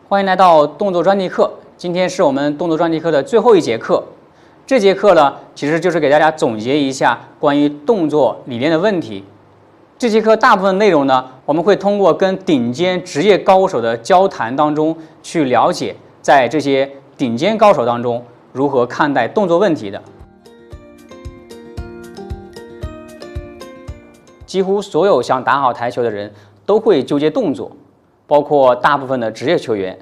欢迎来到动作专题课。今天是我们动作专题课的最后一节课。这节课呢，其实就是给大家总结一下关于动作理念的问题。这节课大部分内容呢，我们会通过跟顶尖职业高手的交谈当中去了解，在这些顶尖高手当中如何看待动作问题的。几乎所有想打好台球的人都会纠结动作，包括大部分的职业球员，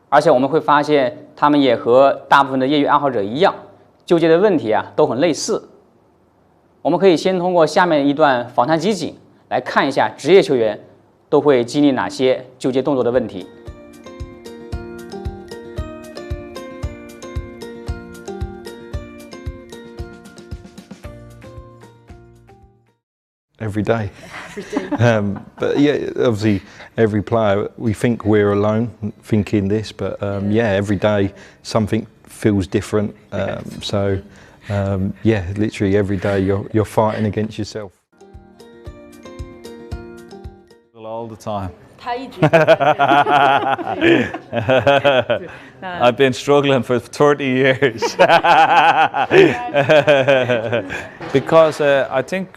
而且我们会发现他们也和大部分的业余爱好者一样，纠结的问题都很类似。我们可以先通过下面一段访谈集锦来看一下职业球员都会经历哪些纠结动作的问题。Every day. But yeah, obviously every player, we think we're alone thinking this, but yeah, every day something feels different. Yeah, literally every day you're fighting against yourself. All the time. I've been struggling for 30 years. Because I think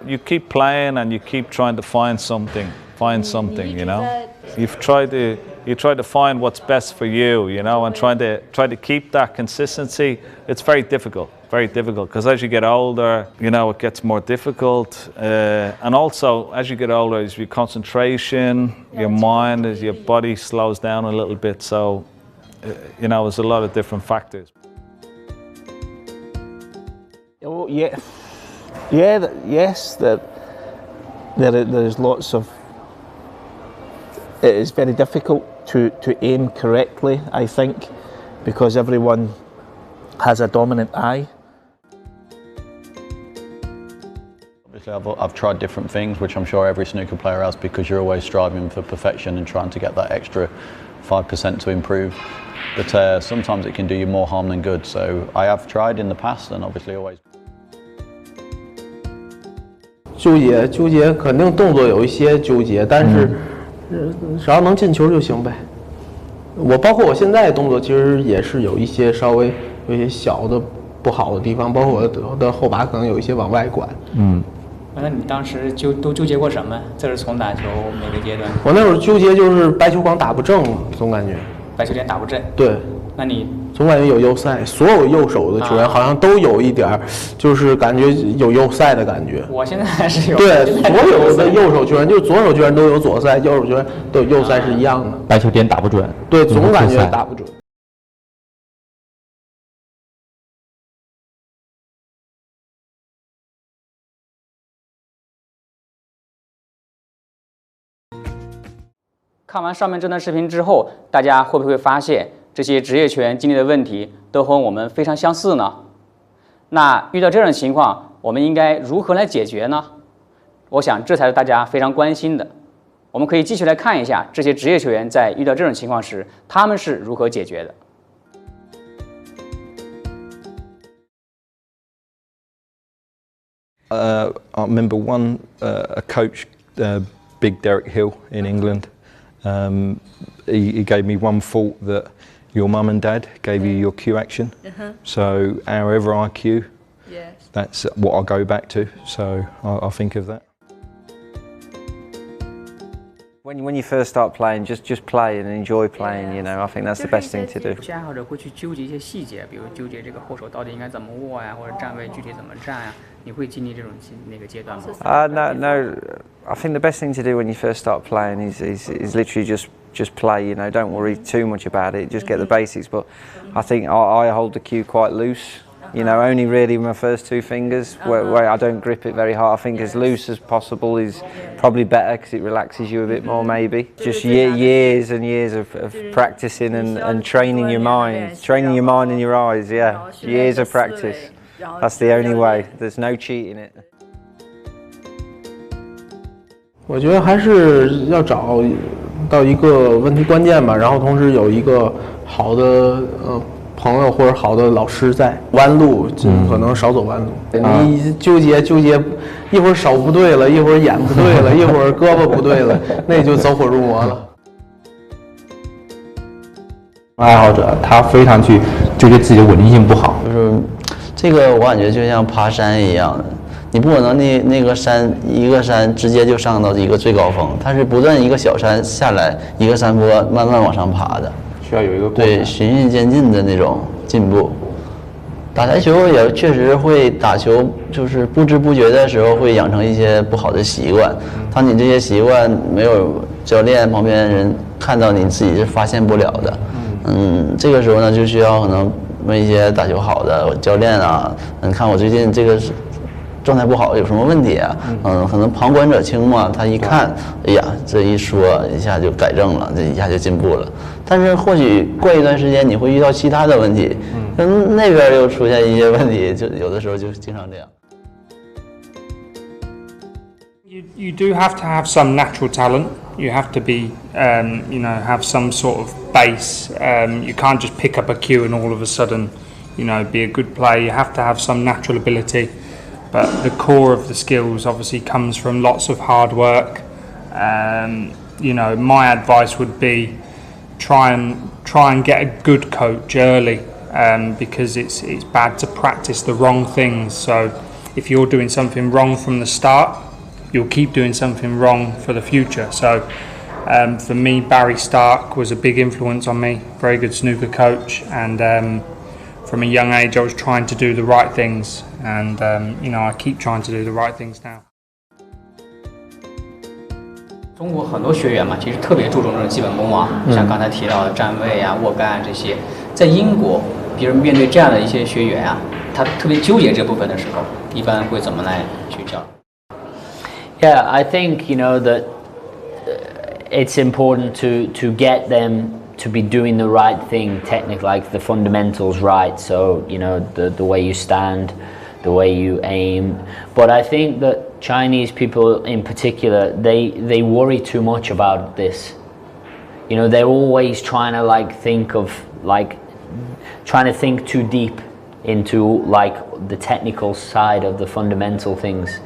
you keep playing and you keep trying to find something, you know. You try to find what's best for you, you know, and try to keep that consistency. It's very difficult because as you get older, you know, it gets more difficult. And also as you get older, your concentration, your mind, your body slows down a little bit. So, you know, there's a lot of different factors. Oh, yeah. Yes, there's lots of. It is very difficult to aim correctly, I think, because everyone has a dominant eye. Obviously, I've tried different things, which I'm sure every snooker player has, because you're always striving for perfection and trying to get that extra 5% to improve. But sometimes it can do you more harm than good. So I have tried in the past, and obviously always. 纠结，肯定动作有一些纠结，但是只要能进球就行呗。包括我现在动作其实也是有一些稍微有一些小的不好的地方，包括我的后把可能有一些往外拐。那你当时都纠结过什么？这是从打球哪个阶段？我那会儿纠结就是白球杆打不正，总感觉白球点打不正。对，那你总感觉有右塞，所有右手的球员好像都有一点就是感觉有右塞的感觉。我现在还是有。对，所有的右手球员，就是左手球员都有左塞，右手球员都有右塞是一样的。白球点打不准。对，总感觉打不准。看完上面这段视频之后，大家会不会发现这些职业球员经历的问题都和我们非常相似呢？那遇到这种情况，我们应该如何来解决呢？我想这才是大家非常关心的。我们可以继续来看一下这些职业球员在遇到这种情况时，他们是如何解决的。I remember a coach, Big Derek Hill in England. He gave me one thought that your mum and dad gave you your cue action. So however I cue, that's what I'll go back to. So I'll think of that. When you first start playing, just play and enjoy playing. You know, I think that's the best thing to do. 爱好者会去纠结一些细节，比如纠结这个后手到底应该怎么握呀，或者站位具体怎么站呀。你会经历这种那个阶段吗？No. I think the best thing to do when you first start playing is literally just play. You know, don't worry too much about it. Just get the basics. But I think I hold the cue quite loose. You know, only really my first two fingers where I don't grip it very hard. I think as loose as possible is probably better because it relaxes you a bit more maybe. Just years and years of practicing and training your mind and your eyes, yeah. Years of practice. That's the only way. There's no cheating it. 我觉得还是要找到一个问题关键吧，然后同时有一个好的朋友或者好的老师在，弯路可能少走弯路。你纠结，一会儿手不对了，一会儿眼不对了，一会儿胳膊不对了，那就走火入魔了。爱好者他非常去纠结自己的稳定性不好，就是这个我感觉就像爬山一样的，你不可能那个山一个山直接就上到一个最高峰，它是不断一个小山下来，一个山坡慢慢往上爬的，需要有一个对循序渐进的那种进步。打台球也确实会打球，就是不知不觉的时候会养成一些不好的习惯。当你这些习惯没有教练旁边人看到，你自己是发现不了的。这个时候呢，就需要可能问一些打球好的教练啊，你看我最近这个状态不好，有什么问题啊？可能旁观者清嘛，他一看，哎呀，这一说一下就改正了，这一下就进步了。但是或许过一段时间你会遇到其他的问题，那边又出现一些问题，就有的时候就经常这样。You do have to have some natural talent. You have to be, have some sort of base. You can't just pick up a cue and all of a sudden, be a good player. You have to have some natural ability. But the core of the skills obviously comes from lots of hard work. My advice would be try and get a good coach early, because it's bad to practice the wrong things. So if you're doing something wrong from the start, you'll keep doing something wrong for the future. So for me, Barry Stark was a big influence on me, very good snooker coach, and from a young age I was trying to do the right things, and I keep trying to do the right things now. 中国很多学员嘛，其实特别注重这种基本功啊，像刚才提到的站位啊、握杆这些。在英国，比如面对这样的一些学员啊，他特别纠结这部分的时候，一般会怎么来去教？ Yeah, I think that it's important to get them to be doing the right thing, technically, like the fundamentals right. So the way you stand, the way you aim. But I think that Chinese people in particular, they worry too much about this. They're always trying to think too deep into the technical side of the fundamental things.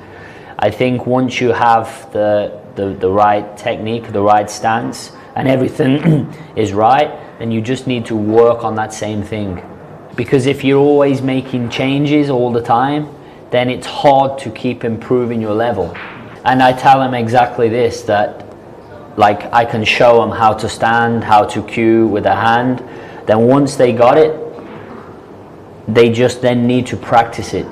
I think once you have the right technique, the right stance, and everything is right, then you just need to work on that same thing. Because if you're always making changes all the time, then it's hard to keep improving your level. And I tell them exactly this, that I can show them how to stand, how to cue with a hand. Then once they got it, they just then need to practice it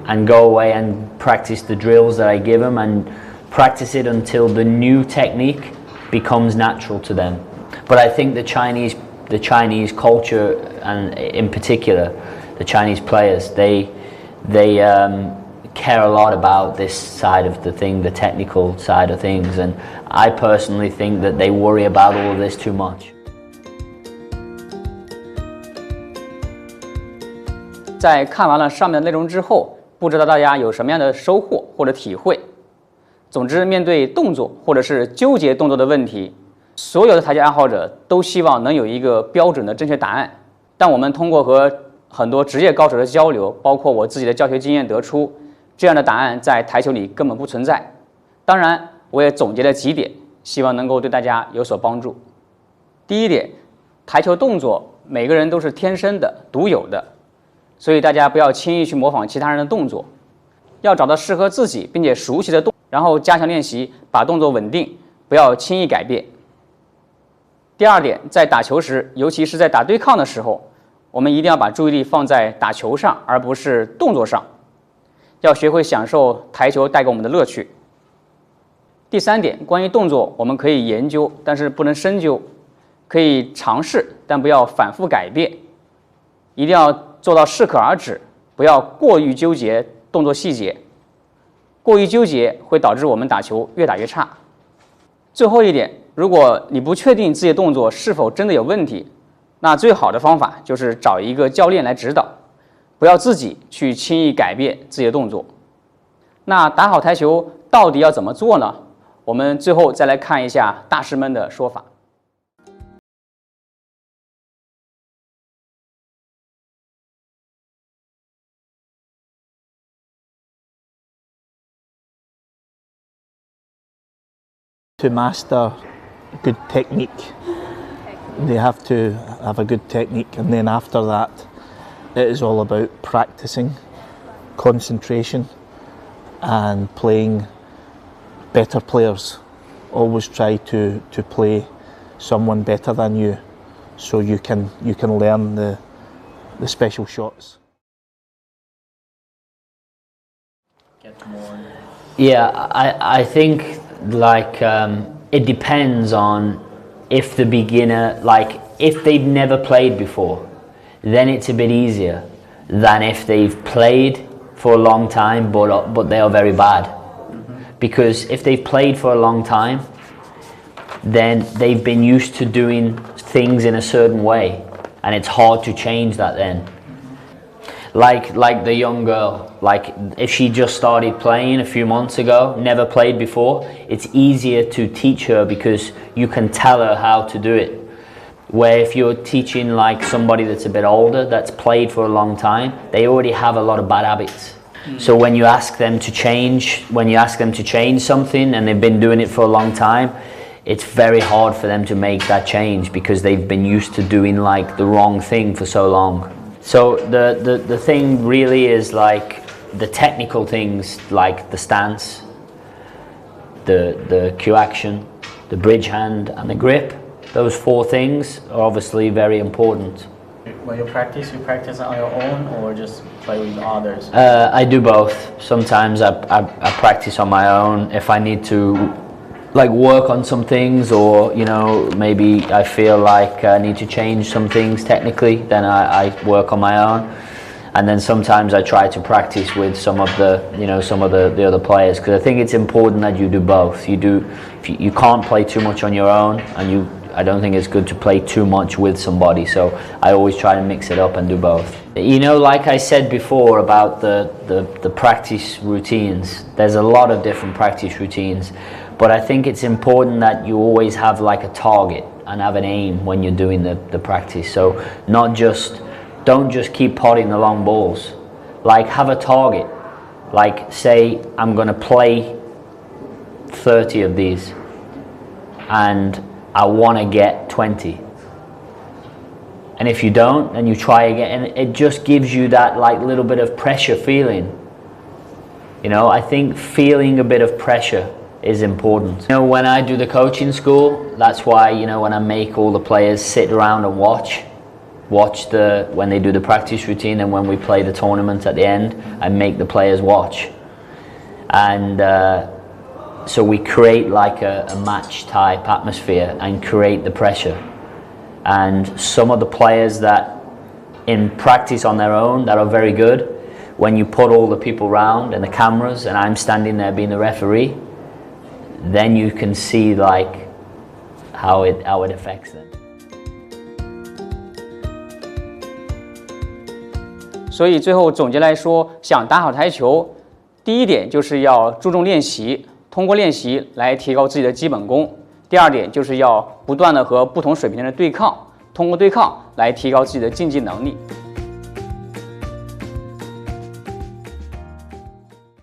and go away and practice the drills that I give them and practice it until the new technique becomes natural to them. But I think the Chinese culture, and in particular the Chinese players, they care a lot about this side of the thing, the technical side of things, and I personally think that they worry about all of this too much. 在看完了上面的内容之后，不知道大家有什么样的收获或者体会。总之，面对动作或者是纠结动作的问题，所有的台球爱好者都希望能有一个标准的正确答案。但我们通过和很多职业高手的交流，包括我自己的教学经验得出，这样的答案在台球里根本不存在。当然，我也总结了几点，希望能够对大家有所帮助。第一点，台球动作每个人都是天生的、独有的。所以大家不要轻易去模仿其他人的动作，要找到适合自己并且熟悉的动作，然后加强练习，把动作稳定，不要轻易改变。第二点，在打球时，尤其是在打对抗的时候，我们一定要把注意力放在打球上，而不是动作上，要学会享受台球带给我们的乐趣。第三点，关于动作，我们可以研究，但是不能深究，可以尝试，但不要反复改变，一定要做到适可而止，不要过于纠结动作细节，过于纠结会导致我们打球越打越差。最后一点，如果你不确定自己的动作是否真的有问题，那最好的方法就是找一个教练来指导，不要自己去轻易改变自己的动作。那打好台球到底要怎么做呢？我们最后再来看一下大师们的说法。To master good technique, They have to have a good technique, and then after that, it is all about practicing, concentration, and playing better players. Always try to play someone better than you, so you can learn the special shots. Yeah, I think like it depends on if the beginner, like if they've never played before, then it's a bit easier than if they've played for a long time but they are very bad. Because if they've played for a long time, then they've been used to doing things in a certain way, and it's hard to change that then. Like the young girl, like if she just started playing a few months ago, never played before, it's easier to teach her because you can tell her how to do it. Where if you're teaching like somebody that's a bit older, that's played for a long time, they already have a lot of bad habits. So when you ask them to change, something and they've been doing it for a long time, it's very hard for them to make that change because they've been used to doing like the wrong thing for so long. So the thing really is like the technical things, like the stance, the cue action, the bridge hand and the grip. Those 4 things are obviously very important. When you practice on your own or just play with others? I do both. Sometimes I practice on my own if I need to like work on some things, or you know, maybe I feel like I need to change some things technically, then I work on my own. And then sometimes I try to practice with some of the other players, because I think it's important that you do both. You can't play too much on your own, and I don't think it's good to play too much with somebody, so I always try to mix it up and do both. You know, like I said before about the practice routines, there's a lot of different practice routines, but I think it's important that you always have like a target and have an aim when you're doing the practice. So don't just keep potting the long balls. Like have a target. Like say I'm going to play 30 of these and I want to get 20. And if you don't, then you try again, and it just gives you that like little bit of pressure feeling. You know, I think feeling a bit of pressure is important. You know, when I do the coaching school, that's why, you know, when I make all the players sit around and watch when they do the practice routine, and when we play the tournament at the end, I make the players watch. And so we create like a match type atmosphere and create the pressure. And some of the players that in practice on their own that are very good, when you put all the people around and the cameras and I'm standing there being the referee, then you can see like how it affects them. 所以最后总结来说，想打好台球，第一点就是要注重练习，通过练习来提高自己的基本功。第二点就是要不断的和不同水平的人对抗，通过对抗来提高自己的竞技能力。